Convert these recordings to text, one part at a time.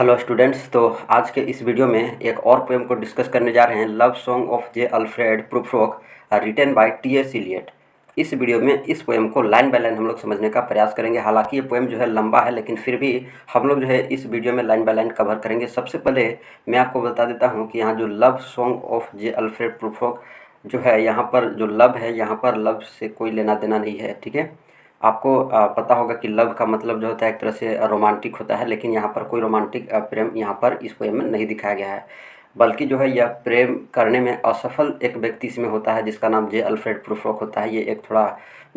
Hello students. तो आज के इस वीडियो में एक और पोएम को डिस्कस करने जा रहे हैं, love song of J Alfred Prufrock, written by T S. Eliot. इस वीडियो में इस पोएम को लाइन बाय लाइन हम लोग समझने का प्रयास करेंगे। हालांकि ये पोएम जो है लंबा है, लेकिन फिर भी हम लोग जो है इस वीडियो में लाइन बाय लाइन कवर करेंगे। सबसे पहले मैं आपको बता देता हूँ कि यहाँ जो love song of J Alfred Prufrock जो है, यहाँ पर जो लव है, यहाँ पर लव से कोई लेना देना नहीं है। ठीक है, आपको पता होगा कि लव का मतलब जो होता है एक तरह से रोमांटिक होता है, लेकिन यहाँ पर कोई रोमांटिक प्रेम यहाँ पर इस पोएम में नहीं दिखाया गया है। बल्कि जो है यह प्रेम करने में असफल एक व्यक्ति इसमें होता है, जिसका नाम जे अल्फ्रेड प्रूफ्रोक होता है। ये एक थोड़ा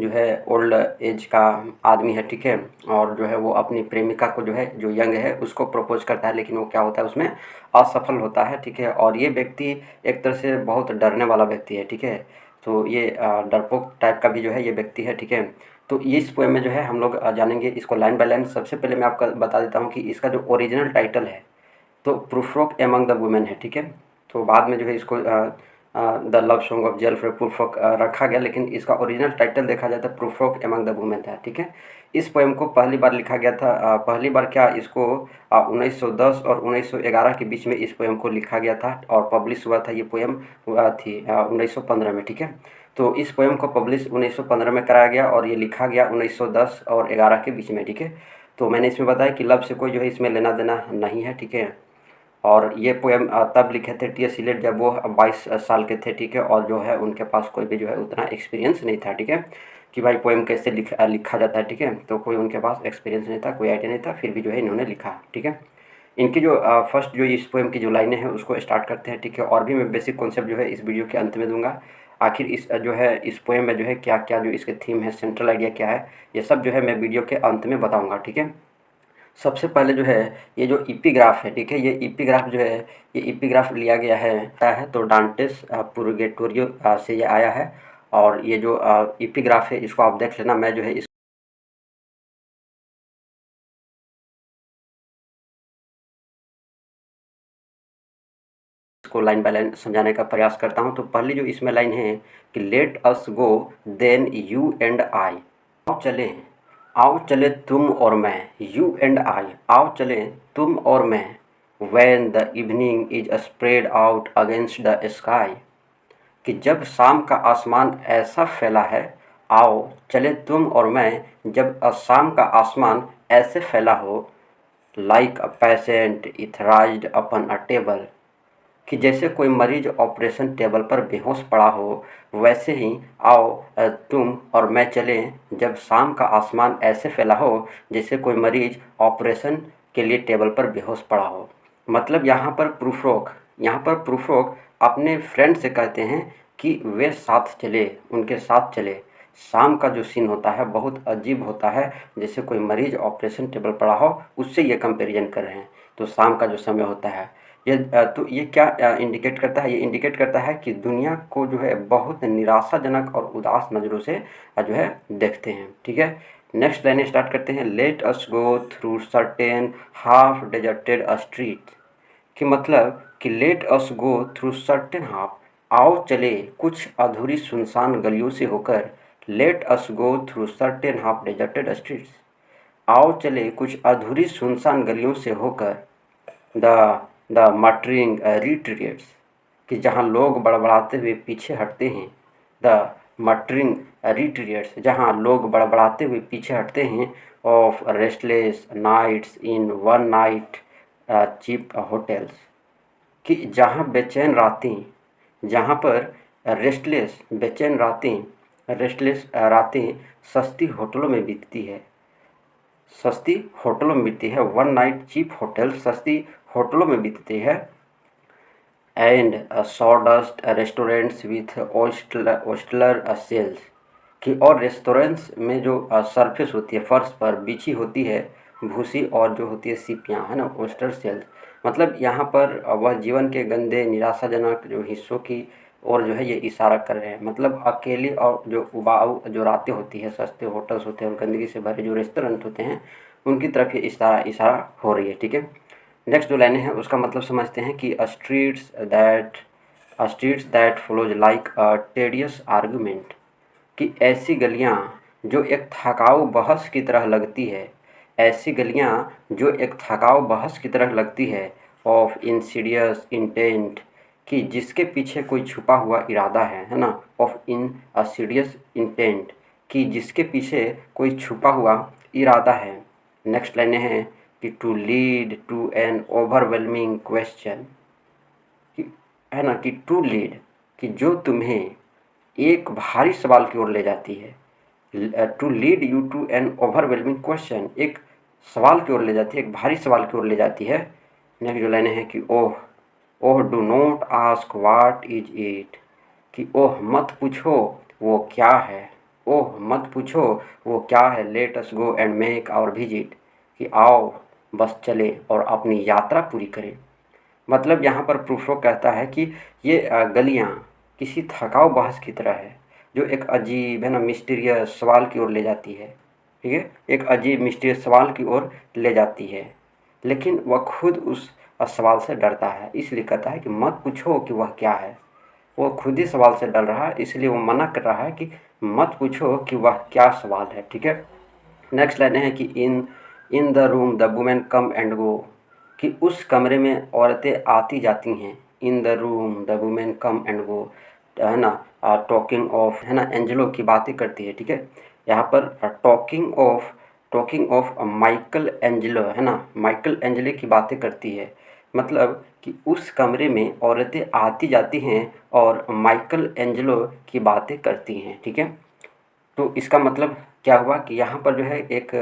जो है ओल्ड एज का आदमी है। ठीक है, और जो है वो अपनी प्रेमिका को जो है, जो यंग है, उसको प्रपोज करता है, लेकिन वो क्या होता है, उसमें असफल होता है। ठीक है, और ये व्यक्ति एक तरह से बहुत डरने वाला व्यक्ति है। ठीक है, तो ये डरपोक टाइप का भी जो है ये व्यक्ति है। ठीक है, तो इस पोएम में जो है हम लोग जानेंगे इसको लाइन बाय लाइन। सबसे पहले मैं आपको बता देता हूँ कि इसका जो ओरिजिनल टाइटल है तो प्रूफ्रोक एमंग द वुमेन है। ठीक है, तो बाद में जो है इसको the love song of J Alfred Prufrock रखा गया, लेकिन इसका ओरिजिनल टाइटल देखा जाए तो प्रूफ्रोक एमंग द वुमेन था। ठीक है, इस पोएम को पहली बार लिखा गया था, पहली बार क्या, इसको 1910 और 1911 के बीच में इस पोएम को लिखा गया था और पब्लिश हुआ था। ये पोएम हुआ थी 1915 में। ठीक है, तो इस पोएम को पब्लिश 1915 में कराया गया और ये लिखा गया 1910 और 11 के बीच में। ठीक है, तो मैंने इसमें बताया कि लव से कोई जो है इसमें लेना देना नहीं है। ठीक है, और ये पोएम तब लिखे थे टी.एस. इलियट जब वो 22 साल के थे। ठीक है, और जो है उनके पास कोई भी जो है उतना एक्सपीरियंस नहीं था। ठीक है, कि भाई पोएम कैसे लिखा जाता है। ठीक है, तो कोई उनके पास एक्सपीरियंस नहीं था, कोई आइडिया नहीं था, फिर भी जो है इन्होंने लिखा। ठीक है, इनकी जो फर्स्ट जो इस पोएम की जो लाइनें हैं उसको स्टार्ट करते हैं। ठीक है, और भी मैं बेसिक कॉन्सेप्ट जो है इस वीडियो के अंत में दूंगा। आखिर इस जो है इस पोएम में जो है क्या क्या जो इसके थीम है, सेंट्रल आइडिया क्या है, ये सब जो है मैं वीडियो के अंत में बताऊंगा। ठीक है, सबसे पहले जो है ये जो इपिग्राफ है, ठीक है, ये इपिग्राफ जो है, ये इपिग्राफ लिया गया है तो डांटेस पुरगेटोरियो से ये आया है। और ये जो इपिग्राफ है इसको आप देख लेना। मैं जो है इसको लाइन बाय लाइन समझाने का प्रयास करता हूँ। तो पहली जो इसमें लाइन है कि let us go then you and I, आओ चले, आओ चले तुम और मैं, यू एंड आई, आओ चले तुम और मैं, when the evening is spread out against the sky, कि जब शाम का आसमान ऐसा फैला है, आओ चले तुम और मैं, जब शाम का आसमान ऐसे फैला हो, like a patient etherized upon a table, कि जैसे कोई मरीज ऑपरेशन टेबल पर बेहोश पड़ा हो, वैसे ही आओ तुम और मैं चलें जब शाम का आसमान ऐसे फैला हो जैसे कोई मरीज ऑपरेशन के लिए टेबल पर बेहोश पड़ा हो। मतलब यहाँ पर प्रूफ्रोक अपने फ्रेंड से कहते हैं कि वे साथ चले, उनके साथ चले। शाम का जो सीन होता है बहुत अजीब होता है, जैसे कोई मरीज ऑपरेशन टेबल पड़ा हो, उससे ये कंपेरिजन कर रहे हैं। तो शाम का जो समय होता है ये तो ये क्या इंडिकेट करता है, ये इंडिकेट करता है कि दुनिया को जो है बहुत निराशाजनक और उदास नज़रों से जो है देखते हैं। ठीक है, नेक्स्ट लाइन स्टार्ट करते हैं। Late us go through certain half deserted street, कि मतलब कि let us go through certain half, आओ चले कुछ अधूरी सुनसान गलियों से होकर, late us go through certain half deserted streets, आओ चले कुछ अधूरी सुनसान गलियों से होकर, द द मटरिंग रिट्रीट्स, कि जहाँ लोग बड़बड़ाते हुए पीछे हटते हैं, द मटरिंग रिट्रीट्स, जहाँ लोग बड़बड़ाते हुए पीछे हटते हैं, of restless nights in one night cheap hotels, कि जहाँ बेचैन रातें, जहाँ पर रेस्टलेस रातें सस्ती होटलों में बीतती है, सस्ती होटलों में बीतती है, वन नाइट चीप होटल, सस्ती होटलों में बीतती है, and sawdust restaurants with oyster shells, कि और रेस्टोरेंट्स में जो सरफेस होती है, फर्श पर बिछी होती है भूसी और जो होती है सीपियाँ, है ना, ओस्टर सेल्स। मतलब यहाँ पर वह जीवन के गंदे निराशाजनक जो हिस्सों की और जो है ये इशारा कर रहे हैं। मतलब अकेली और जो उबाऊ जो रातें होती है, सस्ते होटल्स होते हैं और गंदगी से भरे जो रेस्टोरेंट होते हैं, उनकी तरफ ये इशारा हो रही है। ठीक है, नेक्स्ट जो लाइनें हैं उसका मतलब समझते हैं कि streets that flows like a tedious argument, कि ऐसी गलियां जो एक थकाऊ बहस की तरह लगती है, ऐसी गलियाँ जो एक थकाऊ बहस की तरह लगती है, ऑफ इंसीडियस इंटेंट, कि जिसके पीछे कोई छुपा हुआ इरादा है ना, ऑफ इन असीडियस इंटेंट, कि जिसके पीछे कोई छुपा हुआ इरादा है। नेक्स्ट लाइनें हैं कि to lead to an overwhelming question, कि है ना, कि टू लीड, कि जो तुम्हें एक भारी सवाल की ओर ले जाती है। To lead you to an overwhelming question, एक सवाल की ओर ले जाती है, एक भारी सवाल की ओर ले जाती है। नेक्स्ट जो लाइनें हैं कि oh, oh do not ask what is it, कि ओह मत पूछो वो क्या है, ओह मत पूछो वो क्या है, let us go and make our visit, कि आओ बस चले और अपनी यात्रा पूरी करें। मतलब यहाँ पर प्रूफो कहता है कि ये गलियाँ किसी थकाऊ बहस की तरह है, जो एक अजीब है ना मिस्टीरियस सवाल की ओर ले जाती है। ठीक है, एक अजीब मिस्टीरियस सवाल की ओर ले जाती है, लेकिन वह खुद उस सवाल से डरता है, इसलिए कहता है कि मत पूछो कि वह क्या है। वो खुद ही सवाल से डर रहा है, इसलिए वो मना कर रहा है कि मत पूछो कि वह क्या सवाल है। ठीक है, नेक्स्ट लाइन है कि in in the room the women come and go, कि उस कमरे में औरतें आती जाती हैं। In the room the women come and go, है ना, टॉकिंग ऑफ, है ना, एंजेलो की बातें करती है। ठीक है, यहाँ पर टॉकिंग ऑफ माइकल एंजेलो, है ना, माइकल एंजेलो की बातें करती है। मतलब कि उस कमरे में औरतें आती जाती हैं और माइकल एंजेलो की बातें करती हैं। ठीक है, तो इसका मतलब क्या हुआ कि यहाँ पर जो है एक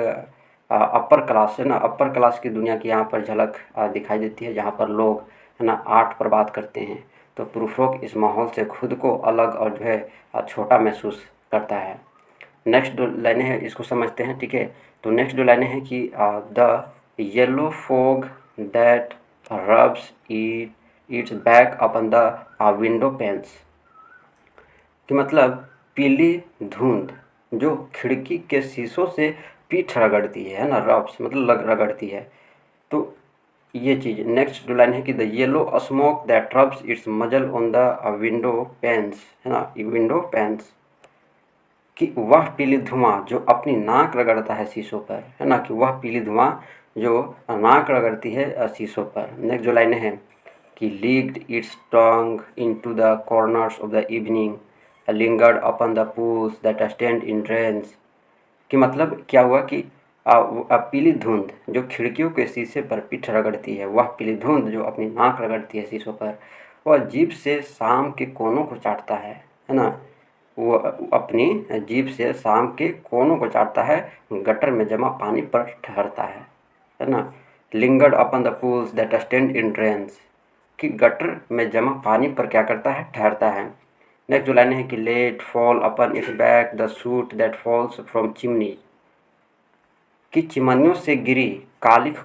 अपर क्लास, है ना, अपर क्लास की दुनिया की यहाँ पर झलक दिखाई देती है, जहाँ पर लोग, है ना, आर्ट पर बात करते हैं। तो प्रूफोक इस माहौल से खुद को अलग और जो है छोटा महसूस करता है। नेक्स्ट जो लाइनें हैं इसको समझते हैं। ठीक है, तो नेक्स्ट जो लाइनें हैं कि the yellow fog that rubs it's back upon the window panes, कि मतलब पीली धुंध जो खिड़की के शीशों से पीठ रगड़ती है ना, रब्स मतलब रगड़ती है। तो ये चीज़ नेक्स्ट जो लाइन है कि the yellow smoke that rubs it's मजल ऑन द विंडो पेन्स, है ना, विंडो पेन्स, कि वह पीली धुआं जो अपनी नाक रगड़ता है शीशों पर, है ना, कि वह पीली धुआं जो नाक रगड़ती है शीशों पर। नेक्स्ट जो लाइनें हैं कि leaked it's tongue into the corners of the evening, lingered upon the pools that stand in drains, कि मतलब क्या हुआ कि पीली धुंध जो खिड़कियों के शीशे पर पीठ रगड़ती है, वह पीली धुंध जो अपनी नाक रगड़ती है शीशों पर, वह जीभ से शाम के कोनों को चाटता है ना, वो अपनी जीभ से शाम के कोनों को चाटता है, गटर में जमा पानी पर ठहरता है ना। Lingered upon the pools that stand in drains, कि गटर में जमा पानी पर क्या करता है, ठहरता है। नेक्स्ट जो लाइन है कि let fall upon its back the soot that falls from chimney, कि चिमनियों से गिरी कालिख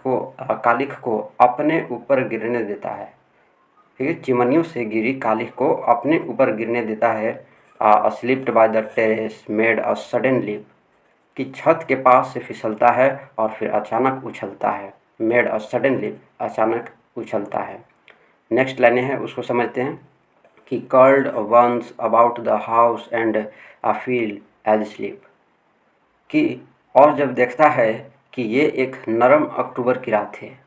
को अपने ऊपर गिरने देता है। ठीक है, चिमनियों से गिरी कालिख को अपने ऊपर गिरने देता है। Slipped by the terrace made a sudden leap, कि छत के पास से फिसलता है और फिर अचानक उछलता है। मेड अ सडन लीप, अचानक उछलता है। नेक्स्ट लाइनें हैं उसको समझते हैं कि curled once about the house and fell asleep, कि और जब देखता है कि ये एक नरम अक्टूबर की रात है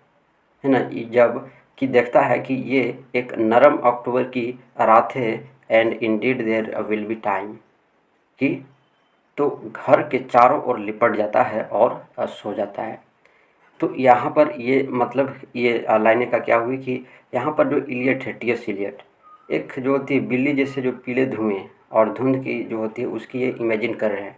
ना, जब कि देखता है कि ये एक नरम अक्टूबर की रात है, and indeed there will be time, कि तो घर के चारों ओर लिपट जाता है और सो जाता है। तो यहाँ पर ये मतलब ये लाइनें का क्या हुई कि यहाँ पर जो इलियट है, टी एस इलियट, एक जो होती है बिल्ली जैसे जो पीले धुएँ और धुंध की जो होती है उसकी ये इमेजिन कर रहे हैं,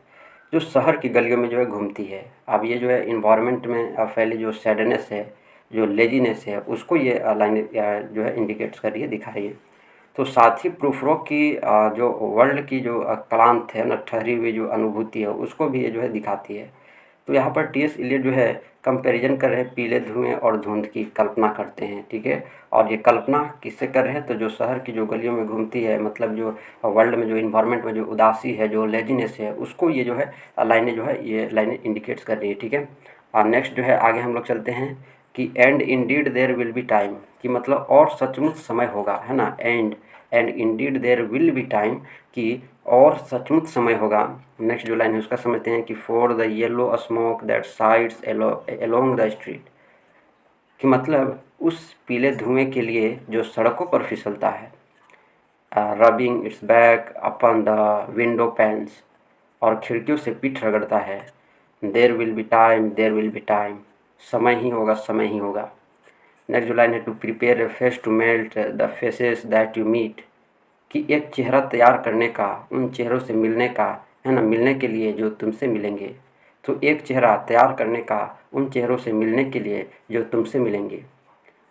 जो शहर की गलियों में जो है घूमती है। अब ये जो है इन्वायरमेंट में फैली जो सैडनेस है, जो लेजीनेस है, उसको ये लाइन जो है इंडिकेट्स कर रही है, दिखा रही है। तो साथ ही प्रूफरो की जो वर्ल्ड की जो क्लांत है ना, ठहरी हुई जो अनुभूति है, उसको भी ये जो है दिखाती है। तो यहाँ पर टी एस इलियट जो है कंपैरिजन कर रहे हैं, पीले धुएं और धुंध की कल्पना करते हैं। ठीक है, और ये कल्पना किससे कर रहे हैं, तो जो शहर की जो गलियों में घूमती है, मतलब जो वर्ल्ड में जो इन्वायरमेंट में जो उदासी है, जो लेजीनेस है, उसको ये जो है लाइनें जो है ये लाइनें इंडिकेट्स कर रही है। ठीक है, और नेक्स्ट जो है आगे हम लोग चलते हैं कि and indeed there will be time, कि मतलब और सचमुच समय होगा, है ना, and indeed there will be time, कि और सचमुच समय होगा। नेक्स्ट जो लाइन है उसका समझते हैं कि for the yellow smoke that sides along the street, कि मतलब उस पीले धुएं के लिए जो सड़कों पर फिसलता है, rubbing it's back upon the window pans, और खिड़कियों से पीठ रगड़ता है, there will be time, there will be time, समय ही होगा, समय ही होगा। नेक्स्ट जो लाइन है to prepare a face to meet the faces that you meet, कि एक चेहरा तैयार करने का, उन चेहरों से मिलने का, है ना, मिलने के लिए जो तुमसे मिलेंगे। तो एक चेहरा तैयार करने का उन चेहरों से मिलने के लिए जो तुमसे मिलेंगे।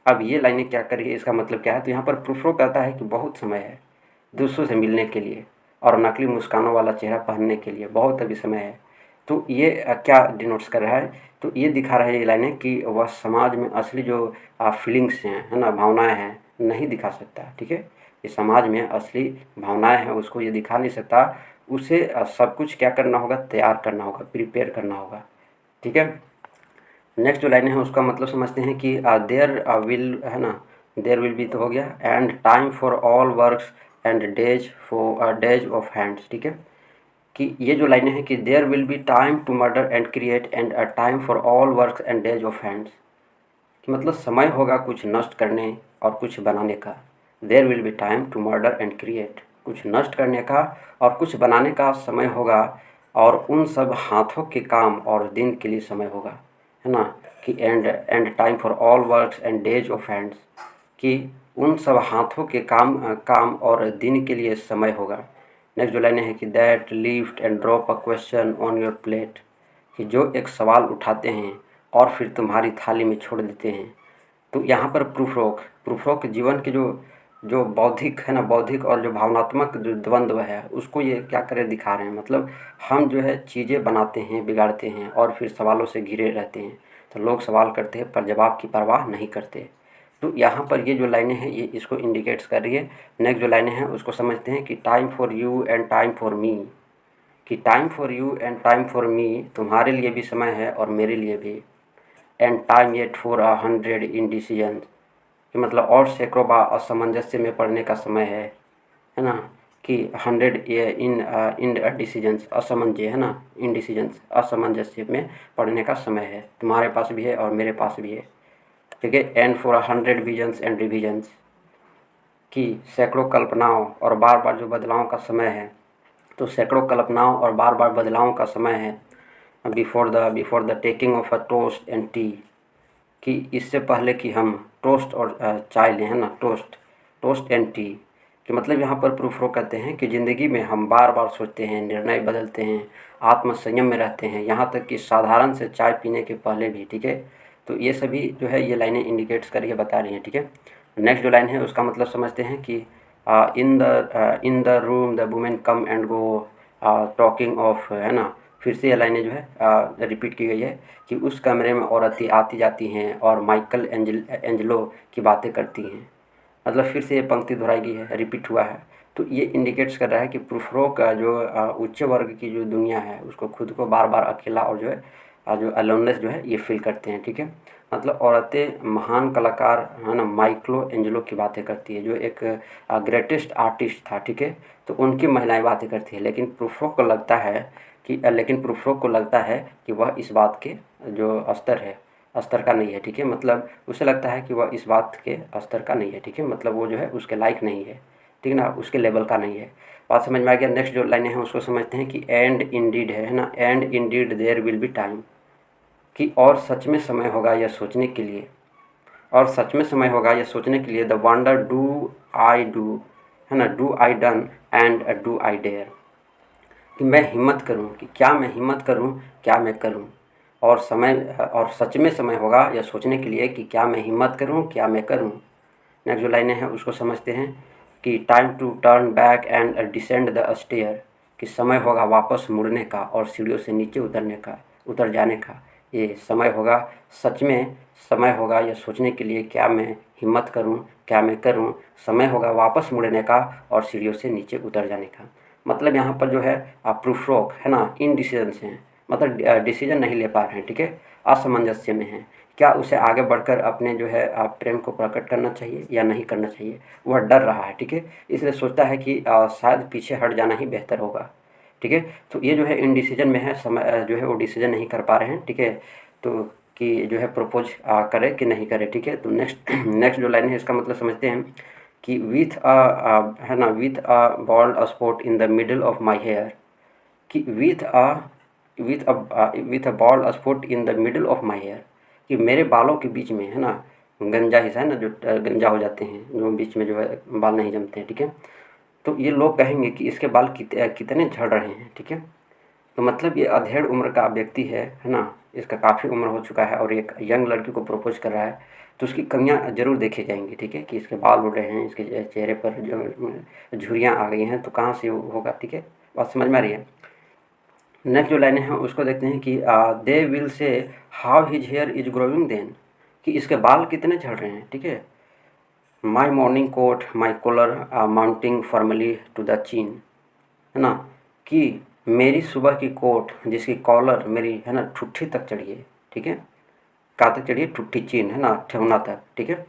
अब ये लाइनें क्या कर रही है, इसका मतलब क्या है, तो यहाँ पर प्रूफ कहता है कि बहुत समय है दूसरों से मिलने के लिए और नकली मुस्कानों वाला चेहरा पहनने के लिए बहुत अभी समय है। तो ये क्या डिनोट्स कर रहा है, तो ये दिखा रहा है ये लाइनें कि वह समाज में असली जो फीलिंग्स हैं, है ना, भावनाएं हैं, नहीं दिखा सकता। ठीक है, ये समाज में असली भावनाएं हैं उसको ये दिखा नहीं सकता, उसे सब कुछ क्या करना होगा, तैयार करना होगा, प्रिपेयर करना होगा। ठीक है, नेक्स्ट जो लाइन है उसका मतलब समझते हैं कि देयर विल, है ना, देयर विल भी तो हो गया, and time for all works and days of hands. ठीक है, कि ये जो लाइनें हैं कि there will be time to murder and create and a time for all works and days of hands, कि मतलब समय होगा कुछ नष्ट करने और कुछ बनाने का। There will be time to murder and create, कुछ नष्ट करने का और कुछ बनाने का समय होगा, और उन सब हाथों के काम और दिन के लिए समय होगा, है ना, कि and time for all works and days of hands, कि उन सब हाथों के काम और दिन के लिए समय होगा। नेक्स्ट जो लाइनें हैं कि that lift and drop a question on your plate, कि जो एक सवाल उठाते हैं और फिर तुम्हारी थाली में छोड़ देते हैं। तो यहाँ पर प्रूफ जीवन के जो जो बौद्धिक है ना, बौद्धिक और जो भावनात्मक जो द्वंद्व है उसको ये क्या करे दिखा रहे हैं। मतलब हम जो है चीज़ें बनाते हैं, बिगाड़ते हैं और फिर सवालों से घिरे रहते हैं। तो लोग सवाल करते हैं पर जवाब की परवाह नहीं करते। तो यहाँ पर ये जो लाइनें हैं ये इसको इंडिकेट्स कर रही है। नेक्स्ट जो लाइनें हैं उसको समझते हैं कि time for you and time for me, कि time for you and time for me, तुम्हारे लिए भी समय है और मेरे लिए भी। And time yet for 100 indecision, कि मतलब और सैकड़ों बार असामंजस्य में पड़ने का समय है ना, कि 100 इन डिसीजंस, असमंजस, है ना, इनडिसीजंस, असामंजस्य में पड़ने का समय है, तुम्हारे पास भी है और मेरे पास भी है। ठीक है, and for 100 visions and revisions, कि सैकड़ों कल्पनाओं और बार बार जो बदलावों का समय है। तो सैकड़ों कल्पनाओं और बार बार बदलावों का समय है। Before the taking of a toast and T, कि इससे पहले कि हम टोस्ट और चाय लें, है ना, टोस्ट एंड टी, कि मतलब यहाँ पर प्रूफ कहते हैं कि ज़िंदगी में हम बार बार सोचते हैं, निर्णय बदलते हैं, आत्मसंयम में रहते हैं, यहाँ तक कि साधारण से चाय पीने के पहले भी। ठीक है, तो ये सभी जो है ये लाइनें इंडिकेट्स करके बता रही हैं। ठीक है, नेक्स्ट जो लाइन है उसका मतलब समझते हैं कि इन the room the women come and go talking of, है ना, फिर से ये लाइनें जो है रिपीट की गई है कि उस कमरे में औरतें आती जाती हैं और माइकल एंजलो की बातें करती हैं। मतलब फिर से ये पंक्ति दोहराई गई है, रिपीट हुआ है। तो ये इंडिकेट्स कर रहा है कि प्रूफरो का जो उच्च वर्ग की जो दुनिया है उसको खुद को बार बार अकेला और जो है जो अलोननेस जो है ये फील करते हैं। ठीक है, मतलब औरतें महान कलाकार, है ना, माइकलो एंजलो की बातें करती है जो एक ग्रेटेस्ट आर्टिस्ट था। ठीक है, तो उनकी महिलाएं बातें करती है, लेकिन प्रूफरो को लगता है कि वह इस बात के जो स्तर का नहीं है। ठीक है, मतलब उसे लगता है कि वह इस बात के स्तर का नहीं है। ठीक है, मतलब वो जो है उसके लायक नहीं है, ठीक है ना, उसके लेवल का नहीं है। बात समझ में आ गया। नेक्स्ट जो लाइनें हैं उसको समझते हैं कि एंड इंडीड है ना, and indeed there will be time, कि और सच में समय होगा यह सोचने के लिए, और सच में समय होगा यह सोचने के लिए, the wonder do I do, है ना, do I done and do I dare, कि मैं हिम्मत करूं, कि क्या मैं हिम्मत करूं, क्या मैं करूं, और सच में समय होगा यह सोचने के लिए कि क्या मैं हिम्मत करूं, क्या मैं करूं। नेक्स्ट जो लाइनें हैं उसको समझते हैं कि time to turn back and descend the stair, कि समय होगा वापस मुड़ने का और सीढ़ियों से नीचे उतर जाने का। ये समय होगा, सच में समय होगा यह सोचने के लिए क्या मैं हिम्मत करूं, क्या मैं करूं, समय होगा वापस मुड़ने का और सीढ़ियों से नीचे उतर जाने का। मतलब यहाँ पर जो है प्रूफ है ना, इन डिसीजन हैं, मतलब डिसीजन नहीं ले पा रहे हैं। ठीक है, असमंजस्य में हैं, क्या उसे आगे बढ़कर अपने जो है प्रेम को प्रकट करना चाहिए या नहीं करना चाहिए। वह डर रहा है, ठीक है, इसलिए सोचता है कि शायद पीछे हट जाना ही बेहतर होगा, ठीक है। तो ये जो है इनडिसीजन में है, समय जो है वो डिसीजन नहीं कर पा रहे हैं, ठीक है। तो कि जो है प्रपोज करे कि नहीं करे, ठीक है। तो नेक्स्ट नेक्स्ट जो लाइन है इसका मतलब समझते हैं कि विथ है ना, with a bald spot in the middle of my hair, कि with a bald spot in the middle of my hair, कि मेरे बालों के बीच में, है ना, गंजा हिस्सा है ना, जो गंजा हो जाते हैं, जो बीच में जो है बाल नहीं जमते हैं, ठीक है। तो ये लोग कहेंगे कि इसके बाल कितने झड़ रहे हैं, ठीक है। तो मतलब ये अधेड़ उम्र का व्यक्ति है ना, इसका काफ़ी उम्र हो चुका है और एक यंग लड़की को प्रपोज कर रहा है, तो उसकी कमियां ज़रूर देखी जाएंगी, ठीक है, कि इसके बाल उड़ रहे हैं, इसके चेहरे पर जो झुर्रियाँ आ गई हैं, तो कहाँ से होगा, ठीक है। बात समझ में आ रही है। नेक्स्ट जो लाइनें हैं उसको देखते हैं कि they will say how his hair is growing then, कि इसके बाल कितने झड़ रहे हैं, ठीक है। My morning coat my collar mounting formally to the chin, है ना, कि मेरी सुबह की कोट जिसकी कॉलर मेरी, है ना, ठुट्ठी तक चढ़ी है, ठीक है। कहाँ तक चढ़ी है, ठुट्ठी चिन, है ना, ठेहुना तक, ठीक है।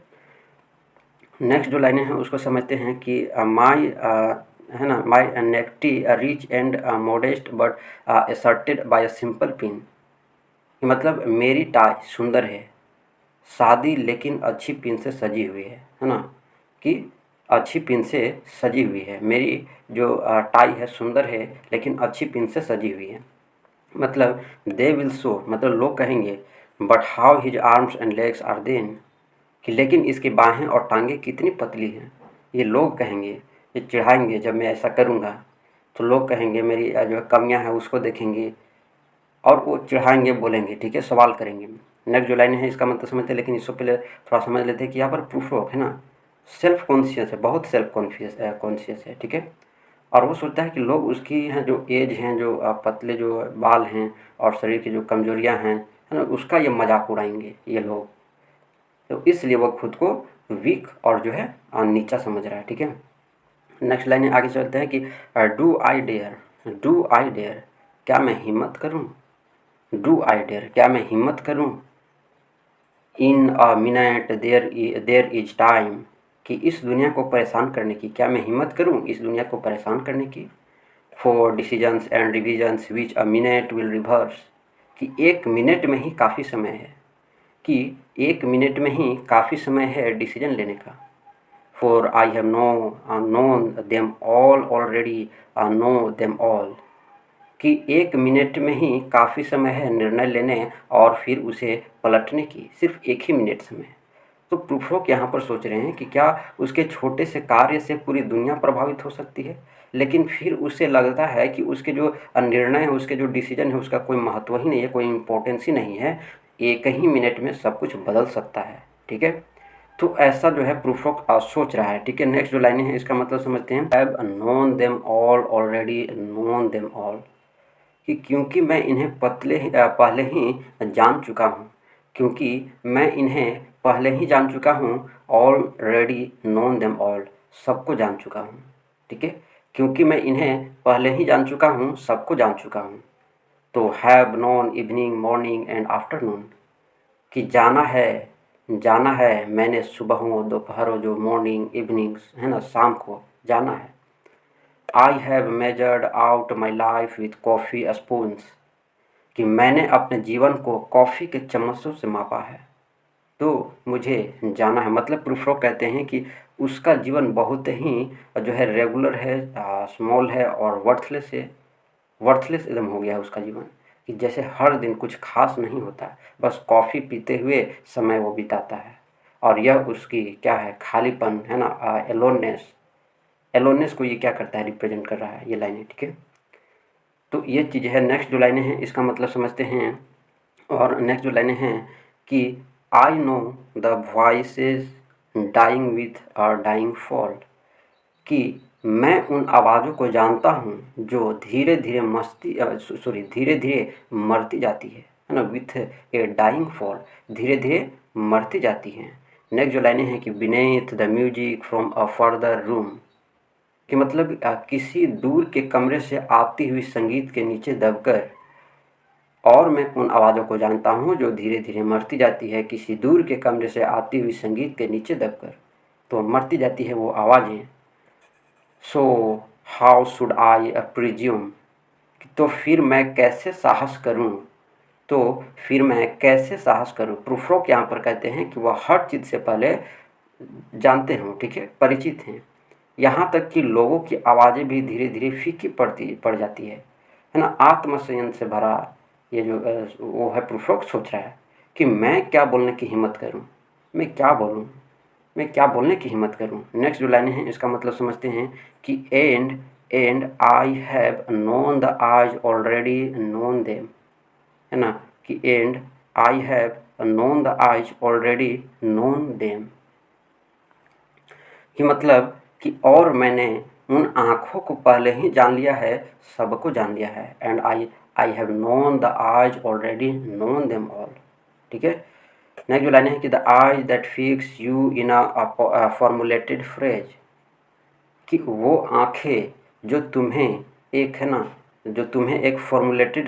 नेक्स्ट जो लाइनें हैं उसको समझते हैं कि माई है ना, my necktie rich and modest but asserted by a simple pin, मतलब मेरी टाई सुंदर है, सादी लेकिन अच्छी पिन से सजी हुई है ना, कि अच्छी पिन से सजी हुई है, मेरी जो टाई है सुंदर है लेकिन अच्छी पिन से सजी हुई है। मतलब दे विल शो, मतलब लोग कहेंगे, but how his arms and legs are then, कि लेकिन इसकी बाहें और टांगें कितनी पतली हैं। ये लोग कहेंगे, ये चिढ़ाएंगे जब मैं ऐसा करूँगा, तो लोग कहेंगे मेरी जो कमियां हैं उसको देखेंगे और वो चिढ़ाएंगे, बोलेंगे, ठीक है, सवाल करेंगे। नेक्स्ट जो लाइन है इसका मतलब समझते हैं, लेकिन इससे पहले थोड़ा समझ लेते हैं कि यहाँ पर प्रूफ वर्क है ना, सेल्फ कॉन्शियस है, बहुत सेल्फ कॉन्शियस है, ठीक है। और वो सोचता है कि लोग उसकी हैं जो एज हैं, जो पतले जो बाल हैं और शरीर की जो कमजोरियां हैं, है ना, उसका ये मजाक उड़ाएंगे ये लोग। तो इसलिए वो खुद को वीक और जो है नीचा समझ रहा है, ठीक है। नेक्स्ट लाइन आगे चलते हैं कि डू आई डेयर, क्या मैं हिम्मत करूं, डू आई डेयर, क्या मैं हिम्मत करूं, in a minute there is time, कि इस दुनिया को परेशान करने की, क्या मैं हिम्मत करूं इस दुनिया को परेशान करने की, for decisions and revisions which a minute will reverse, कि एक मिनट में ही काफ़ी समय है, कि एक मिनट में ही काफ़ी समय है डिसीजन लेने का। For I have known them all already, know them all, कि एक मिनट में ही काफ़ी समय है निर्णय लेने और फिर उसे पलटने की, सिर्फ एक ही मिनट समय। तो प्रूफोक यहाँ पर सोच रहे हैं कि क्या उसके छोटे से कार्य से पूरी दुनिया प्रभावित हो सकती है, लेकिन फिर उसे लगता है कि उसके जो निर्णय है, उसके जो डिसीजन है, उसका कोई महत्व ही नहीं है, कोई इम्पोर्टेंस ही नहीं है, एक ही मिनट में सब कुछ बदल सकता है, ठीक है। तो ऐसा जो है प्रूफोक सोच रहा है, ठीक है। नेक्स्ट जो लाइनें हैं इसका मतलब समझते हैं, have known them all already known them all, कि क्योंकि मैं इन्हें पहले ही जान चुका हूँ, क्योंकि मैं इन्हें पहले ही जान चुका हूँ, ऑलरेडी नोन देम ऑल, सबको जान चुका हूँ, ठीक है। क्योंकि मैं इन्हें पहले ही जान चुका हूँ, सबको जान चुका हूँ। तो have known evening morning and afternoon, कि जाना है मैंने सुबह हो दोपहर हो, जो मॉर्निंग इवनिंग्स है ना, शाम को जाना है। I have measured out my life with coffee spoons, कि मैंने अपने जीवन को कॉफ़ी के चम्मचों से मापा है, तो मुझे जाना है। मतलब प्रूफरो कहते हैं कि उसका जीवन बहुत ही जो है रेगुलर है, स्मॉल है और वर्थलेस है, वर्थलेस एकदम हो गया है उसका जीवन, कि जैसे हर दिन कुछ खास नहीं होता, बस कॉफ़ी पीते हुए समय वो बिताता है। और यह उसकी क्या है, खालीपन है ना, एलोननेस, एलोननेस को ये क्या करता है, रिप्रेजेंट कर रहा है ये लाइनें, ठीक है। तो ये चीज़ है। नेक्स्ट जो लाइनें हैं इसका मतलब समझते हैं, और नेक्स्ट जो लाइनें हैं कि I know the voices dying with a dying fall, कि मैं उन आवाज़ों को जानता हूँ जो धीरे धीरे धीरे धीरे मरती जाती है ना, विथ ए डाइंग फॉल, धीरे धीरे मरती जाती हैं। नेक्स्ट जो लाइनें हैं कि beneath the music from a further room, कि मतलब किसी दूर के कमरे से आती हुई संगीत के नीचे दबकर, और मैं उन आवाज़ों को जानता हूँ जो धीरे धीरे मरती जाती है किसी दूर के कमरे से आती हुई संगीत के नीचे दबकर। तो मरती जाती है वो आवाज़ें। So how should I presume, तो फिर मैं कैसे साहस करूं, तो फिर मैं कैसे साहस करूं। प्रूफ यहाँ पर कहते हैं कि वह हर चीज़ से पहले जानते हों, ठीक है, परिचित हैं। यहाँ तक कि लोगों की आवाज़ें भी धीरे धीरे फीकी पड़ जाती है ना। आत्मसंयम से भरा ये जो वो है प्रूफ सोच रहा है कि मैं क्या बोलने की हिम्मत करूं, मैं क्या बोलूं, मैं क्या बोलने की हिम्मत करूं। नेक्स्ट जो लाइनें हैं इसका मतलब समझते हैं कि and I have known the eyes already known them, है ना, कि and I have known the eyes already known them, कि मतलब कि और मैंने उन आँखों को पहले ही जान लिया है, सबको जान लिया है। And I have known the eyes already known them all, ठीक है। नेक्स्ट जो लाइन है कि the eyes that fix you in a formulated phrase, कि वो आँखें जो तुम्हें एक है ना, जो तुम्हें एक फॉर्मुलेटेड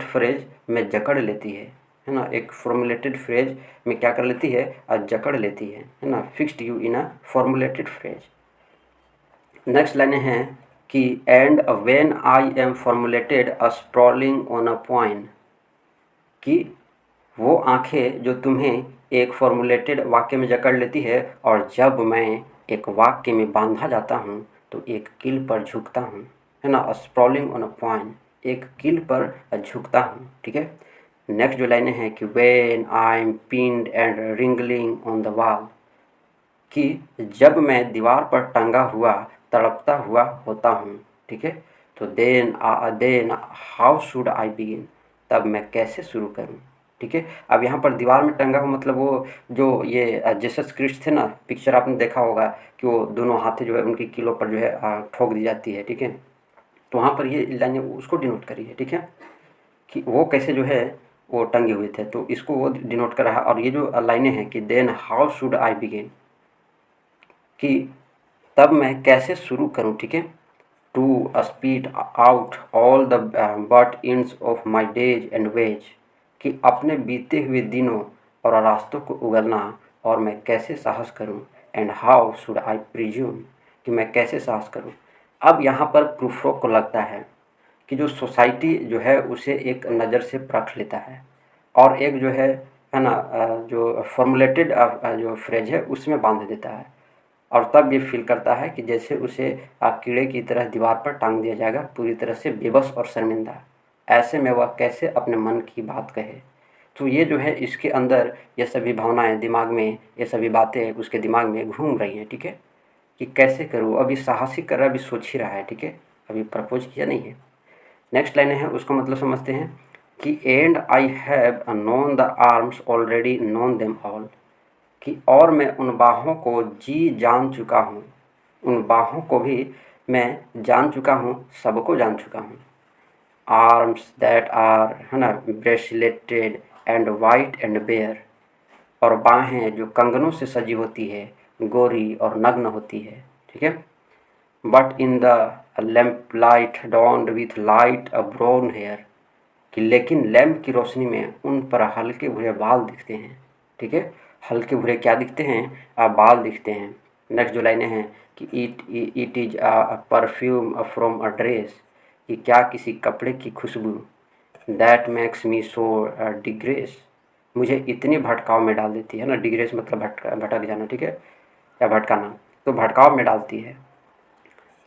फ्रेज में जकड़ लेती है ना। एक फॉर्मुलेटेड फ्रेज में क्या कर लेती है, जकड़ लेती है ना। Fixed you in a formulated phrase. Next line है कि and when I am formulated a sprawling on a point, कि वो आँखें जो तुम्हें एक फॉर्मुलेटेड वाक्य में जकड़ लेती है, और जब मैं एक वाक्य में बांधा जाता हूँ तो एक कील पर झुकता हूँ, है ना। स्प्रॉलिंग ऑन अ पॉइंट, एक कील पर झुकता हूँ, ठीक है। नेक्स्ट जो लाइनें हैं कि when I am pinned and wriggling on the wall, कि जब मैं दीवार पर टंगा हुआ तड़पता हुआ होता हूँ, ठीक है। तो then how should I begin, तब मैं कैसे शुरू करूँ, ठीक है। अब यहाँ पर दीवार में टंगा हुआ मतलब वो जो ये जीसस क्रिस्ट थे ना, पिक्चर आपने देखा होगा कि वो दोनों हाथें जो है उनकी कीलों पर जो है ठोक दी जाती है, ठीक है। तो वहाँ पर ये लाइनें उसको डिनोट करी है, ठीक है, कि वो कैसे जो है वो टंगे हुए थे, तो इसको वो डिनोट कर रहा है। और ये जो लाइनें हैं कि then how should I begin, कि तब मैं कैसे शुरू करूं, ठीक है। To spit out all the butt ends of my days and ways, कि अपने बीते हुए दिनों और रास्तों को उगलना, और मैं कैसे साहस करूं। And how should I presume, कि मैं कैसे साहस करूं। अब यहाँ पर प्रूफो को लगता है कि जो सोसाइटी जो है उसे एक नज़र से परख लेता है, और एक जो है ना जो फॉर्मुलेटेड जो फ्रेज है उसमें बांध देता है, और तब ये फील करता है कि जैसे उसे कीड़े की तरह दीवार पर टांग दिया जाएगा, पूरी तरह से बेबस और शर्मिंदा। ऐसे में वह कैसे अपने मन की बात कहे। तो ये जो है इसके अंदर ये सभी भावनाएं दिमाग में, ये सभी बातें उसके दिमाग में घूम रही हैं, ठीक है, कि कैसे करूँ। अभी साहसिक कर रहा है, अभी सोच ही रहा है, ठीक है, अभी प्रपोज किया नहीं है। नेक्स्ट लाइन है उसका मतलब समझते हैं कि and I have known the arms already known them all, कि और मैं उन बाहों को जी जान चुका हूँ, उन बाहों को भी मैं जान चुका हूँ, सबको जान चुका हूँ। आर्म्स दैट आर, है ना, ब्रेसलेटेड एंड वाइट एंड बेयर, और बाहें जो कंगनों से सजी होती है, गोरी और नग्न होती है, ठीक है। But in the lamp light downed with light a brown hair, कि लेकिन लैम्प की रोशनी में उन पर हल्के भूरे बाल दिखते हैं, ठीक है। हल्के भूरे क्या दिखते हैं, बाल दिखते हैं। नेक्स्ट जो लाइनें हैं कि it is a perfume from a dress, कि क्या किसी कपड़े की खुशबू, that makes me so digress, मुझे इतनी भटकाव में डाल देती है ना। डिग्रेस मतलब भटक जाना, ठीक है, या भटकाना, तो भटकाव में डालती है।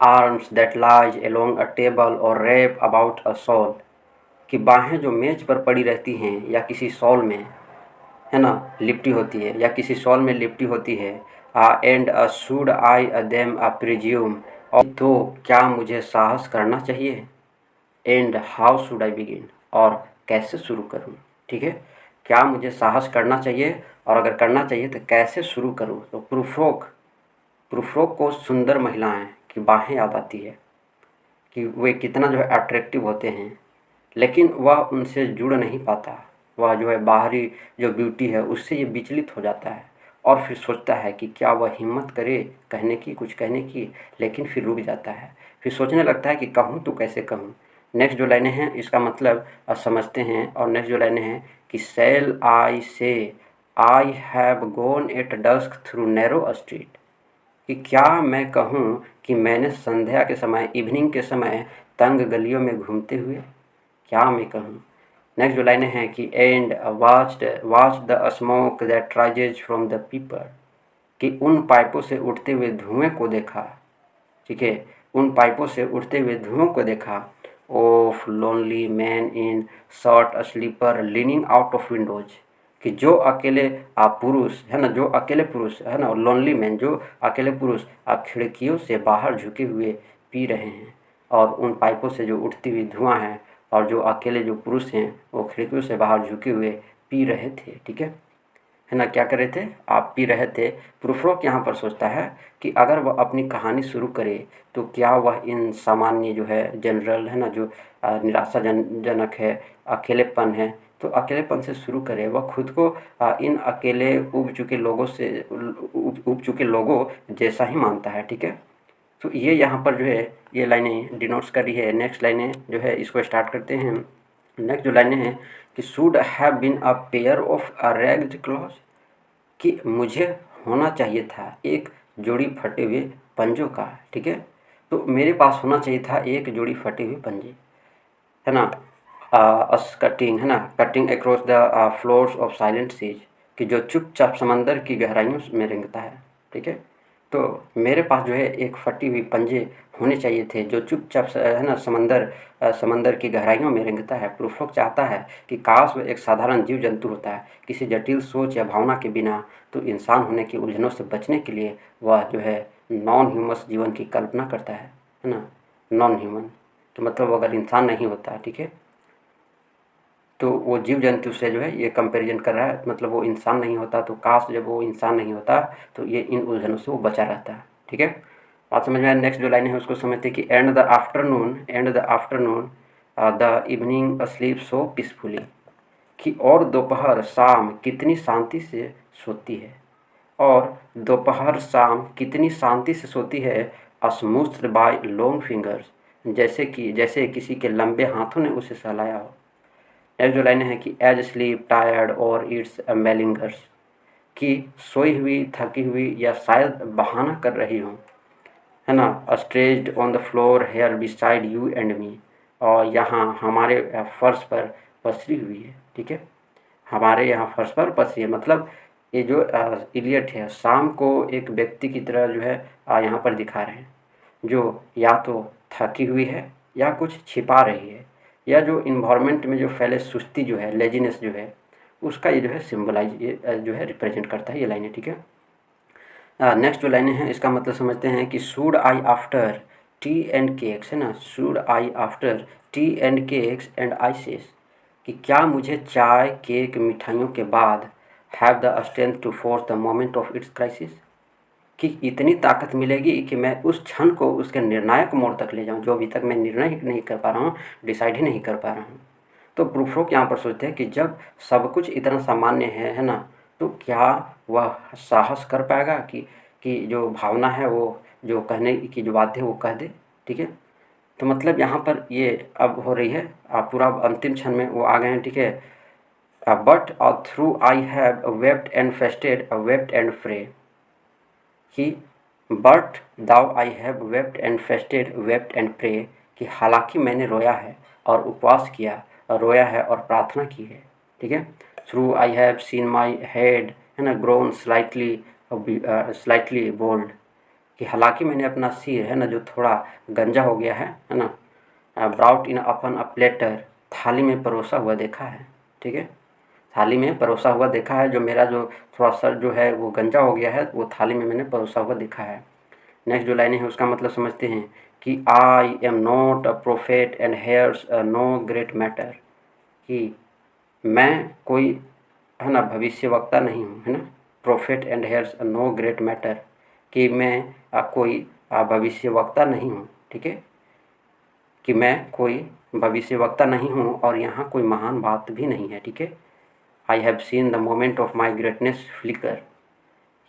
Arms that lies along a table और रैप अबाउट अ सॉल, कि बाहें जो मेज पर पड़ी रहती हैं या किसी शॉल में, है ना, लिपटी होती है, या किसी शॉल में लिपटी होती है। And should I them presume, और तो क्या मुझे साहस करना चाहिए। And how should I begin, और कैसे शुरू करूं, ठीक है, क्या मुझे साहस करना चाहिए, और अगर करना चाहिए तो कैसे शुरू करूं। तो प्रूफोक को सुंदर महिलाएं की बाहें याद आती है, कि वे कितना जो है अट्रैक्टिव होते हैं, लेकिन वह उनसे जुड़ नहीं पाता। वह जो है बाहरी जो ब्यूटी है उससे ये विचलित हो जाता है, और फिर सोचता है कि क्या वह हिम्मत करे कहने की, कुछ कहने की, लेकिन फिर रुक जाता है। फिर सोचने लगता है कि कहूँ तो कैसे कहूँ, नेक्स्ट जो लाइनें हैं इसका मतलब समझते हैं। और नेक्स्ट जो लाइनें हैं कि shall I say I have gone at dusk through narrow street, कि क्या मैं कहूँ कि मैंने संध्या के समय, इवनिंग के समय तंग गलियों में घूमते हुए, क्या मैं कहूँ। नेक्स्ट जो लाइनें हैं कि and watch the smoke that rises from the पीपर, कि उन पाइपों से उठते हुए धुएं को देखा, ठीक है, उन पाइपों से उठते हुए धुओं को देखा। Of lonely men in shirt sleeves leaning out of windows, कि जो अकेले पुरुष है ना, जो अकेले पुरुष है ना, लोनली मैन जो अकेले पुरुष खिड़कियों से बाहर झुके हुए पी रहे हैं, और उन पाइपों से जो उठती हुई धुआं है, और जो अकेले जो पुरुष हैं वो खिड़कियों से बाहर झुके हुए पी रहे थे, ठीक है ना, क्या कर रहे थे, आप पी रहे थे। प्रूफ यहाँ पर सोचता है कि अगर वह अपनी कहानी शुरू करे तो क्या वह इन सामान्य जो है जनरल है ना, जो निराशाजनक है, अकेलेपन है, तो अकेलेपन से शुरू करे। वह खुद को इन अकेले उब चुके लोगों से उब चुके लोगों जैसा ही मानता है, ठीक है। तो ये यहाँ पर जो है ये लाइनें डिनोट्स कर रही है। नेक्स्ट लाइनें जो है इसको स्टार्ट करते हैं। नेक्स्ट जो लाइनें हैं कि should have been a pair of a ragged claws, कि मुझे होना चाहिए था एक जोड़ी फटे हुए पंजों का, ठीक है। तो मेरे पास होना चाहिए था एक जोड़ी फटे हुए पंजे, है ना। अस कटिंग है ना, cutting across the floors of silent seas, कि जो चुपचाप समंदर की गहराइयों में रेंगता है, ठीक है। तो मेरे पास जो है एक फटी हुई पंजे होने चाहिए थे जो चुपचाप है ना समंदर की गहराइयों में रेंगता है। प्रूफोक चाहता है कि काश वह एक साधारण जीव जंतु होता है, किसी जटिल सोच या भावना के बिना, तो इंसान होने की उलझनों से बचने के लिए वह जो है नॉन ह्यूमस जीवन की कल्पना करता है ना। नॉन ह्यूमन तो मतलब अगर इंसान नहीं होता, ठीक है, तो वो जीव जंतु से जो है ये कंपैरिजन कर रहा है, मतलब वो इंसान नहीं होता तो काश जब वो इंसान नहीं होता तो ये इन उलझनों से वो बचा रहता है, ठीक है। बात समझ में आया। नेक्स्ट जो लाइन है उसको समझते हैं कि and the afternoon the evening sleep so peacefully, कि और दोपहर शाम कितनी शांति से सोती है, और दोपहर शाम कितनी शांति से सोती है। स्मूथ्ड बाय लॉन्ग फिंगर्स, जैसे किसी के लंबे हाथों ने उसे सहलाया हो। नेक्स्ट जो लाइनें हैं कि एज स्लीप टायर्ड और इट्स मेलिंगर्स, कि सोई हुई थकी हुई या शायद बहाना कर रही हूँ, है ना। Stretched on the floor here beside you and me, और यहाँ हमारे फर्श पर पसरी हुई है, ठीक है। हमारे यहाँ फर्श पर पसरी है, मतलब ये जो इलियट है शाम को एक व्यक्ति की तरह जो है यहाँ पर दिखा रहे हैं, जो या तो थकी हुई है या कुछ छिपा रही है, या जो इन्वायरमेंट में जो फैले सुस्ती जो है, लेजीनेस जो है, उसका ये जो है सिम्बलाइज ये जो है रिप्रेजेंट करता है ये लाइनें, ठीक है। नेक्स्ट जो लाइनें हैं इसका मतलब समझते हैं कि should I after tea and cakes, है ना, should I after tea and cakes and ices, कि क्या मुझे चाय केक मिठाइयों के बाद have the strength to force the moment of its crisis, कि इतनी ताकत मिलेगी कि मैं उस क्षण को उसके निर्णायक मोड़ तक ले जाऊं, जो अभी तक मैं निर्णय ही नहीं कर पा रहा हूँ, डिसाइड ही नहीं कर पा रहा हूँ। तो प्रूफोक यहाँ पर सोचते हैं कि जब सब कुछ इतना सामान्य है ना, तो क्या वह साहस कर पाएगा कि जो भावना है वो जो कहने की जो बात है वो कह दे, ठीक है। तो मतलब यहाँ पर ये अब हो रही है पूरा अंतिम क्षण में वो आ गए हैं, ठीक है। But though I have wept and fasted wept and prayed, कि but though I have wept and fasted wept and prayed, कि हालांकि मैंने रोया है और उपवास किया, रोया है और प्रार्थना की है, ठीक है। Through I have seen my head, है ना, ग्रोन स्लाइटली बोल्ड, कि हालांकि मैंने अपना सिर, है ना, जो थोड़ा गंजा हो गया है ना, ब्राउट इन अपन अ प्लेटर, थाली में परोसा हुआ देखा है, ठीक है। थाली में परोसा हुआ देखा है, जो मेरा जो थोड़ा सर जो है वो गंजा हो गया है वो थाली में मैंने परोसा हुआ देखा है। नेक्स्ट जो लाइनें हैं उसका मतलब समझते हैं कि I am not a prophet and here's no great matter, कि मैं कोई, है ना, भविष्यवक्ता नहीं हूँ, है ना। Prophet and here's no great matter, कि मैं कोई भविष्यवक्ता नहीं हूँ, ठीक है, कि मैं कोई भविष्यवक्ता नहीं हूँ और यहाँ कोई महान बात भी नहीं है, ठीक है। I have seen the moment of my greatness flicker,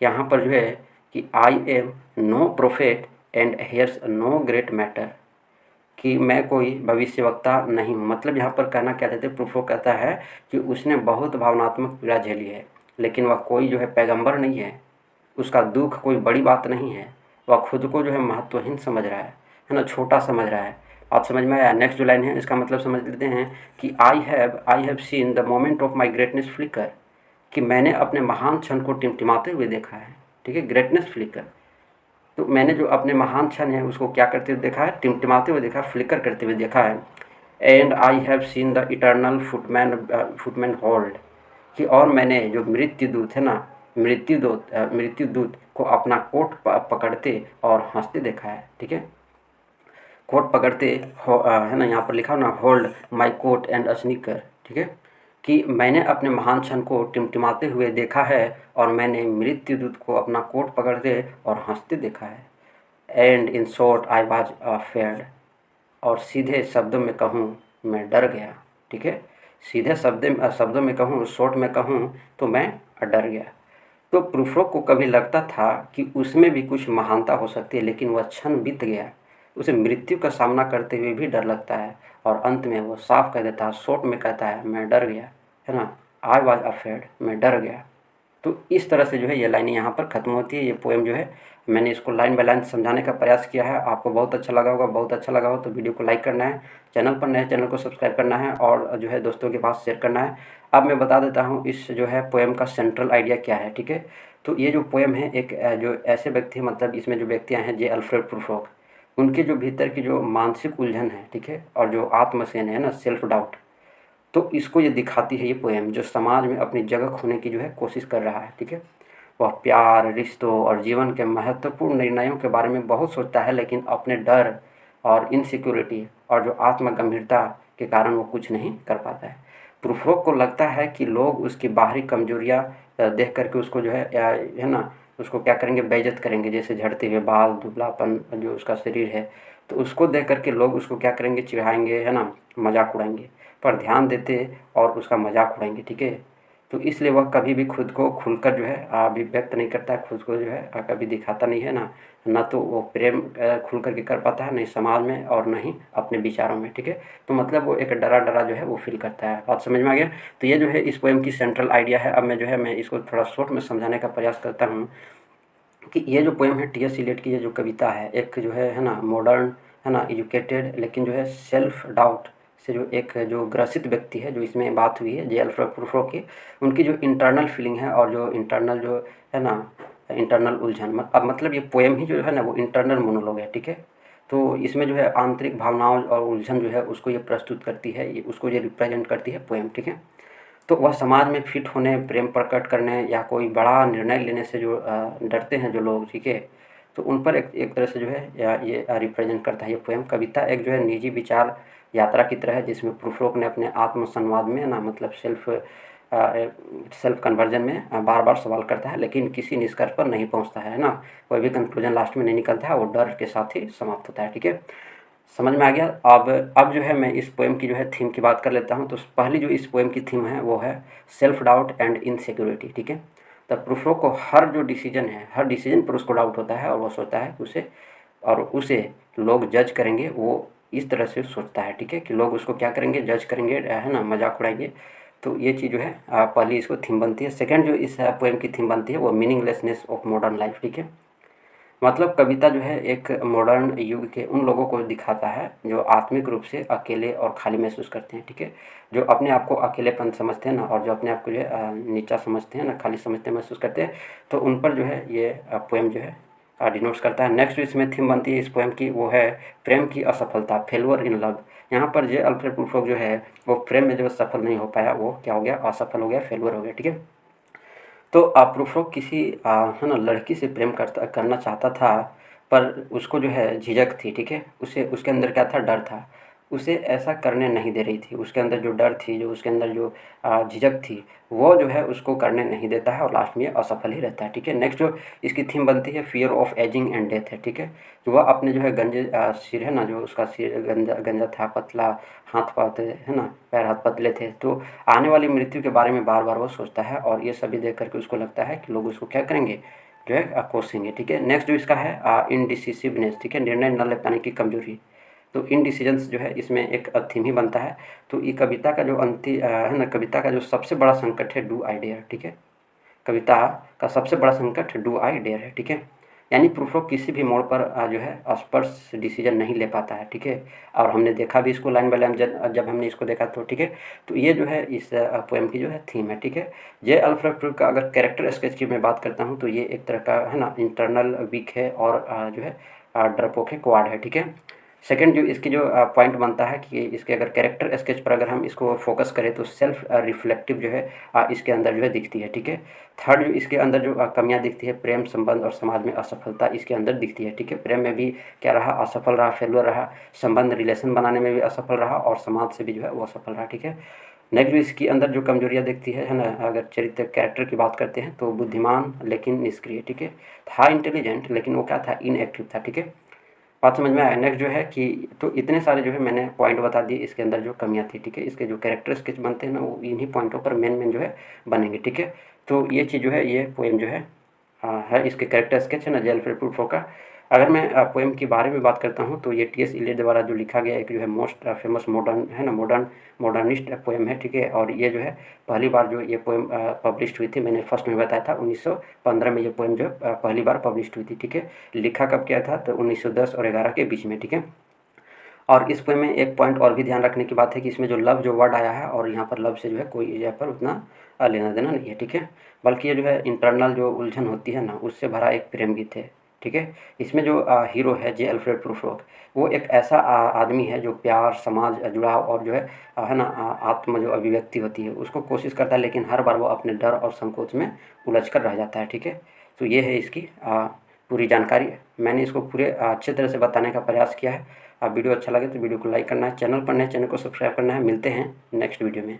यहाँ पर जो है कि I am no prophet and here's no great matter, कि मैं कोई भविष्यवक्ता नहीं हूँ। मतलब यहाँ पर कहना क्या चाहते हैं, प्रूफ कहता है कि उसने बहुत भावनात्मक पीड़ा झेली है, लेकिन वह कोई जो है पैगंबर नहीं है, उसका दुख कोई बड़ी बात नहीं है, वह खुद को जो है महत्वहीन समझ रहा है ना, छोटा समझ रहा है। बात समझ में आया। नेक्स्ट जो लाइन है इसका मतलब समझ लेते हैं कि I have seen the moment of my greatness flicker, कि मैंने अपने महान क्षण को टिमटिमाते हुए देखा है। ठीक है, ग्रेटनेस फ्लिकर, तो मैंने जो अपने महान क्षण है उसको क्या करते हुए देखा है, टिमटिमाते हुए देखा, फ्लिकर करते हुए देखा है। And I have seen the eternal footman hold, कि और मैंने जो मृत्युदूत है ना, मृत्युदूत को अपना कोट पकड़ते और हंसते देखा है। ठीक है, कोट पकड़ते है ना, यहाँ पर लिखा हो ना, hold my coat and snicker. ठीक है, कि मैंने अपने महान क्षण को टिमटिमाते हुए देखा है और मैंने मृत्युदूत को अपना कोट पकड़ते और हंसते देखा है। And in short I was afraid, और सीधे शब्दों में कहूँ मैं डर गया। ठीक है, सीधे शब्दों में कहूँ, शॉर्ट में कहूँ तो मैं डर गया। तो प्रूफरोक को कभी लगता था कि उसमें भी कुछ महानता हो सकती है, लेकिन वह क्षण बीत गया। उसे मृत्यु का सामना करते हुए भी डर लगता है, और अंत में वो साफ कह देता है, शॉर्ट में कहता है मैं डर गया, है ना, आई वॉज अफेड, मैं डर गया। तो इस तरह से जो है ये लाइनें यहाँ पर ख़त्म होती है। ये पोएम जो है मैंने इसको लाइन बाय लाइन समझाने का प्रयास किया है। आपको बहुत अच्छा लगा होगा। बहुत अच्छा लगा हो तो वीडियो को लाइक करना है, चैनल पर नए चैनल को सब्सक्राइब करना है, और जो है दोस्तों के पास शेयर करना है। अब मैं बता देता हूँ इस जो है पोएम का सेंट्रल आइडिया क्या है। ठीक है, तो ये जो पोएम है एक जो ऐसे व्यक्ति, मतलब इसमें जो व्यक्तियाँ हैं जे अल्फ्रेड प्रूफरोक, उनके जो भीतर की जो मानसिक उलझन है, ठीक है, और जो आत्मसेन है ना, सेल्फ डाउट, तो इसको ये दिखाती है ये पोएम, जो समाज में अपनी जगह खोने की जो है कोशिश कर रहा है। ठीक है, वह प्यार, रिश्तों और जीवन के महत्वपूर्ण निर्णयों के बारे में बहुत सोचता है, लेकिन अपने डर और इनसिक्योरिटी और जो आत्मगंभीरता के कारण वो कुछ नहीं कर पाता है। प्रूफरोक को लगता है कि लोग उसकी बाहरी कमजोरियाँ देख करके उसको जो है ना, उसको क्या करेंगे, बेइज्जत करेंगे। जैसे झड़ते हुए बाल, दुबलापन जो उसका शरीर है, तो उसको देख करके लोग उसको क्या करेंगे, चिढ़ाएंगे, है ना, मजाक उड़ाएंगे, पर ध्यान देते और उसका मजाक उड़ाएंगे। ठीक है, तो इसलिए वह कभी भी खुद को खुलकर जो है अभिव्यक्त नहीं करता है, खुद को जो है कभी दिखाता नहीं है ना, ना तो वो प्रेम खुल कर के कर पाता है, नहीं समाज में और ना ही अपने विचारों में। ठीक है, तो मतलब वो एक डरा डरा जो है वो फील करता है। बात समझ में आ गया। तो ये जो है इस पोएम की सेंट्रल आइडिया है। अब मैं इसको थोड़ा शॉर्ट में समझाने का प्रयास करता हूँ कि ये जो पोएम है टी.एस. इलियट की, ये जो कविता है, एक जो है ना मॉडर्न, है ना, एजुकेटेड, लेकिन जो है सेल्फ डाउट से जो एक जो ग्रसित व्यक्ति है, जो इसमें बात हुई है जे अल्फ्रेड प्रूफरोक की, उनकी जो इंटरनल फीलिंग है और जो इंटरनल जो है ना, इंटरनल उलझन, अब मतलब ये पोएम ही जो है ना वो इंटरनल मोनोलॉग है। ठीक है, तो इसमें जो है आंतरिक भावनाओं और उलझन जो है उसको ये प्रस्तुत करती है, ये उसको ये रिप्रेजेंट करती है पोएम। ठीक है, तो वह समाज में फिट होने, प्रेम प्रकट करने या कोई बड़ा निर्णय लेने से जो डरते हैं जो लोग, ठीक है, तो उन पर एक तरह से जो है ये रिप्रेजेंट करता है ये पोएम। कविता एक जो है निजी विचार यात्रा की तरह है, जिसमें प्रूफरोक ने अपने आत्म संवाद में ना, मतलब सेल्फ कन्वर्जन में बार बार सवाल करता है, लेकिन किसी निष्कर्ष पर नहीं पहुंचता है ना, कोई भी कंक्लूजन लास्ट में नहीं निकलता है, वो डर के साथ ही समाप्त होता है। ठीक है, समझ में आ गया। अब जो है मैं इस पोएम की जो है थीम की बात कर लेता हूँ। तो पहली जो इस पोएम की थीम है वो है सेल्फ डाउट एंड इनसिक्योरिटी। ठीक है, तो प्रूफरोक को हर जो डिसीजन है, हर डिसीजन पर उसको डाउट होता है, और वो सोचता है कि उसे लोग जज करेंगे। वो इस तरह से सोचता है, ठीक है, कि लोग उसको क्या करेंगे, जज करेंगे, है ना, मजाक उड़ाएंगे। तो ये चीज़ जो है पहली इसको थीम बनती है। सेकेंड जो इस पोएम की थीम बनती है वो मीनिंगलेसनेस ऑफ मॉडर्न लाइफ। ठीक है, मतलब कविता जो है एक मॉडर्न युग के उन लोगों को दिखाता है जो आत्मिक रूप से अकेले और खाली महसूस करते हैं। ठीक है, जो अपने आप को अकेलेपन समझते हैं ना, और जो अपने आप को जो है नीचा समझते हैं ना, खाली समझते हैं, महसूस करते हैं, तो उन पर जो है ये पोएम जो है डिनोट्स करता है। नेक्स्ट इसमें थीम बनती है इस पोएम की, वो है प्रेम की असफलता, फेलवर इन लव। यहाँ पर जे अल्फ्रेड प्रूफरोक जो है वो प्रेम में जो सफल नहीं हो पाया, वो क्या हो गया, असफल हो गया, फेलवर हो गया। ठीक है, तो प्रूफरोक किसी है ना लड़की से प्रेम करना चाहता था, पर उसको जो है झिझक थी। ठीक है, उसे उसके अंदर क्या था, डर था, उसे ऐसा करने नहीं दे रही थी। उसके अंदर जो डर थी, जो उसके अंदर जो झिझक थी, वो जो है उसको करने नहीं देता है, और लास्ट में ये असफल ही रहता है। ठीक है, नेक्स्ट जो इसकी थीम बनती है fear of ageing and death है। ठीक है, कि वह अपने जो है गंजे सिर है ना, जो उसका सिर गंजा गंजा था, पतला, हाथ पात है ना, पैर हाथ पतले थे, तो आने वाली मृत्यु के बारे में बार बार वो सोचता है, और ये सभी देख करके उसको लगता है कि लोग उसको क्या करेंगे, जो है कोसेंगे। ठीक है, नेक्स्ट जो इसका है इनडिसिसिवनेस। ठीक है, निर्णय न ले पाने की कमजोरी, तो इनडिसीजंस जो है इसमें एक थीम ही बनता है। तो ये कविता का जो है ना, कविता का जो सबसे बड़ा संकट है डू आई डेयर, ठीक है। कविता का सबसे बड़ा संकट डू आई डेयर है, ठीक है। यानी प्रूफ किसी भी मोड़ पर जो है स्पर्श डिसीजन नहीं ले पाता है, ठीक है। और हमने देखा भी इसको लाइन बाय लाइन जब हमने इसको देखा तो, ठीक है। तो ये जो है इस पोएम की जो है थीम है, ठीक है। जे अल्फ्रेड प्रूफ का अगर कैरेक्टर स्केच की मैं बात करता हूँ तो ये एक तरह का है ना इंटरनल वीक है और जो है डरपोक है, क्वाड है, ठीक है। सेकंड जो इसकी जो पॉइंट बनता है कि इसके अगर कैरेक्टर स्केच पर अगर हम इसको फोकस करें तो सेल्फ रिफ्लेक्टिव जो है इसके अंदर जो है दिखती है, ठीक है। थर्ड जो इसके अंदर जो कमियां दिखती है, प्रेम संबंध और समाज में असफलता इसके अंदर दिखती है, ठीक है। प्रेम में भी क्या रहा, असफल रहा, फेलुअर रहा। संबंध रिलेशन बनाने में भी असफल रहा और समाज से भी जो है वो असफल रहा, ठीक है। नेक्स्ट जो इसके अंदर जो कमजोरियाँ दिखती है ना, अगर चरित्र कैरेक्टर की बात करते हैं तो बुद्धिमान लेकिन निष्क्रिय, ठीक है। था इंटेलिजेंट लेकिन वो क्या था, इनएक्टिव था, ठीक है। बात समझ में आया। नेक्स्ट जो है कि तो इतने सारे जो है मैंने पॉइंट बता दिए इसके अंदर जो कमियां थी, ठीक है। इसके जो कैरेक्टर स्केच बनते हैं ना वो इन्हीं पॉइंटों पर मेन मेन जो है बनेंगे, ठीक है। तो ये चीज़ जो है ये पोएम जो है इसके कैरेक्टर स्केच है ना जे अल्फ्रेड प्रूफो का। अगर मैं पोएम के बारे में बात करता हूँ तो ये टी एस इलियट द्वारा जो लिखा गया एक जो है मोस्ट फेमस मॉडर्न है ना मॉडर्निस्ट पोएम है, ठीक है। और ये जो है पहली बार जो ये पोएम पब्लिश हुई थी, मैंने फर्स्ट में बताया था 1915 में ये पोएम जो है पहली बार पब्लिश हुई थी, ठीक है। लिखा कब किया था तो 1910 और 11 के बीच में, ठीक है। और इस पोएम में एक पॉइंट और भी ध्यान रखने की बात है कि इसमें जो लव जो वर्ड आया है और यहाँ पर लव से जो है कोई यहाँ पर उतना लेना देना नहीं है, ठीक है। बल्कि ये जो है इंटरनल जो उलझन होती है ना उससे भरा एक प्रेम गीत है, ठीक है। इसमें जो हीरो है जे अल्फ्रेड प्रूफरोक, वो एक ऐसा आदमी है जो प्यार, समाज, जुड़ाव और जो है ना आत्म जो अभिव्यक्ति होती है उसको कोशिश करता है, लेकिन हर बार वो अपने डर और संकोच में उलझ कर रह जाता है, ठीक है। तो ये है इसकी पूरी जानकारी। मैंने इसको पूरे अच्छे तरह से बताने का प्रयास किया है। वीडियो अच्छा लगे तो वीडियो को लाइक करना है, चैनल पर नए चैनल को सब्सक्राइब करना है। मिलते हैं नेक्स्ट वीडियो में।